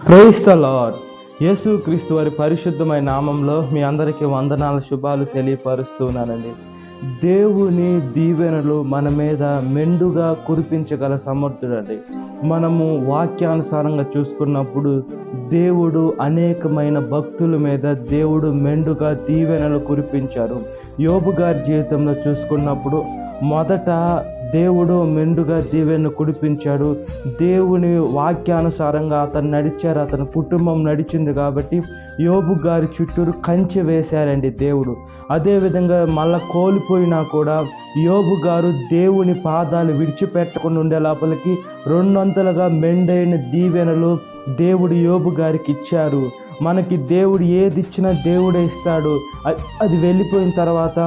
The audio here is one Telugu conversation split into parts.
Praise the lord. యేసు క్రీస్తు వారి పరిశుద్ధమైన నామంలో మీ అందరికీ వందనాల శుభాలు తెలియపరుస్తున్నానండి. దేవుని దీవెనలు మన మీద మెండుగా కురిపించగల సమర్థుడండి. మనము వాక్యానుసారంగా చూసుకున్నప్పుడు దేవుడు అనేకమైన భక్తుల మీద దేవుడు మెండుగా దీవెనలు కురిపించారు. యోబు గారి జీవితంలో చూసుకున్నప్పుడు మొదట దేవుడు మెండుగా దీవెనను కురిపించాడు. దేవుని వాక్యానుసారంగా అతను నడిచారు, అతని కుటుంబం నడిచింది కాబట్టి యోబు గారి చుట్టూరు కంచె వేశారండి దేవుడు. అదేవిధంగా మళ్ళా కోల్పోయినా కూడా యోబు గారు దేవుని పాదాలు విడిచిపెట్టకుండా ఉండే లోపలికి 200గా మెండైన దీవెనలు దేవుడు యోబు గారికి ఇచ్చారు. మనకి దేవుడు ఏది ఇచ్చినా దేవుడే ఇస్తాడు. అది వెళ్ళిపోయిన తర్వాత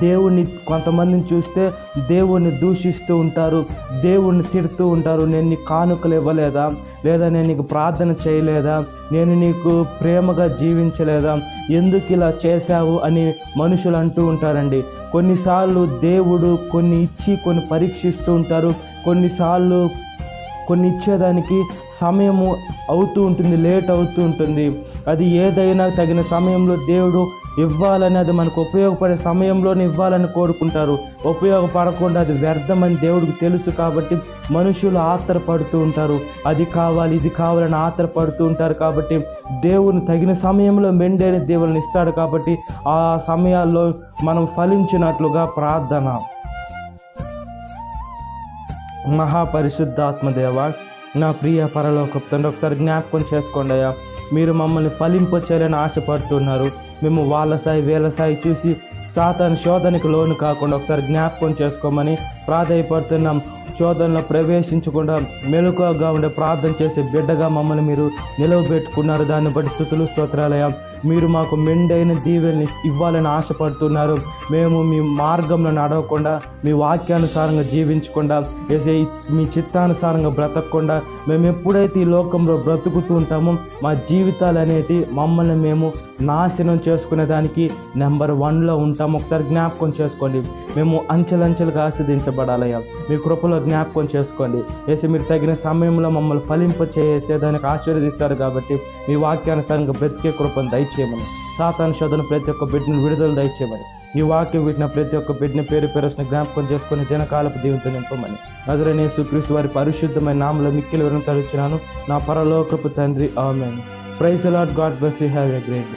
దేవుణ్ణి కొంతమందిని చూస్తే దేవుణ్ణి దూషిస్తూ ఉంటారు, దేవుణ్ణి తిడుతూ ఉంటారు. నేను నీకు కానుకలు ఇవ్వలేదా, లేదా నేను నీకు ప్రార్థన చేయలేదా, నేను నీకు ప్రేమగా జీవించలేదా, ఎందుకు ఇలా చేశావు అని మనుషులు అంటూ ఉంటారండి. కొన్నిసార్లు దేవుడు కొన్ని ఇచ్చి కొన్ని పరీక్షిస్తూ ఉంటారు. కొన్నిసార్లు కొన్ని ఇచ్చేదానికి సమయము అవుతూ ఉంటుంది, లేట్ అవుతూ ఉంటుంది. అది ఏదైనా తగిన సమయంలో దేవుడు ఇవ్వాలని, అది మనకు ఉపయోగపడే సమయంలోనే ఇవ్వాలని కోరుకుంటారు. ఉపయోగపడకుండా అది వ్యర్థమని దేవుడికి తెలుసు కాబట్టి మనుషులు ఆత్రపడుతూ ఉంటారు. అది కావాలి ఇది కావాలని ఆత్రపడుతూ ఉంటారు. కాబట్టి దేవుని తగిన సమయంలో మెండైన దేవుని ఇస్తాడు. కాబట్టి ఆ సమయాల్లో మనం ఫలించినట్లుగా ప్రార్థన. మహాపరిశుద్ధాత్మదేవ, నా ప్రియ పరలోకపు తండ్రి, ఒకసారి జ్ఞాపకం చేసుకోండి అయ్యా. మీరు మమ్మల్ని ఫలింపచేయాలని ఆశపడుతున్నారు. మేము వాళ్ళ స్థాయి వీళ్ళ స్థాయి చూసి సాతాను శోధనకి లోను కాకుండా ఒకసారి జ్ఞాపకం చేసుకోమని ప్రాధాయపడుతున్నాం. శోధనలో ప్రవేశించకుండా మెలకువగా ఉండే ప్రార్థన చేసే బిడ్డగా మమ్మల్ని మీరు నిలవబెట్టుకున్నారు. దాన్ని బట్టి స్తుతులు స్తోత్రాలయ్యా. మీరు మాకు మెండైన దీవెనని ఇవ్వాలని ఆశపడుతున్నారు. మేము మీ మార్గంలో నడవకుండా, మీ వాక్యానుసారంగా జీవించకుండా, మీ చిత్తానుసారంగా బ్రతకకుండా మేము ఎప్పుడైతే ఈ లోకంలో బ్రతుకుతూ ఉంటామో మా జీవితాలు అనేటి మమ్మల్ని మేము నాశనం చేసుకునే దానికి నెంబర్ 1లో ఉంటాము. ఒకసారి జ్ఞాపకం చేసుకోండి. మేము అంచెలంచెలుగా ఆస్వాదించబడాలయ్యా. మీ కృపలో జ్ఞాపకం చేసుకోండి. మీరు తగిన సమయంలో మమ్మల్ని ఫలింప చేసేదానికి ఆశీర్వదిస్తారు. కాబట్టి మీ వాక్యానుసారంగా బ్రతికే కృపను దయచేయమని, సాతాను శోధన ప్రతి ఒక్క బిడ్డను విడుదల దయచేయమని, ఈ వాక్యం విట్టిన ప్రతి ఒక్క బిడ్డని పేరు పేరుసిన జ్ఞాపకం చేసుకుని జనకాలపు దీవెనతో నింపమని నజరేయుడైన యేసుక్రీస్తు వారి పరిశుద్ధమైన నామములో మిక్కిలి వినతులు తలుచున్నాను నా పరలోకపు తండ్రి. Amen. Praise the Lord. God bless you. Have a great day.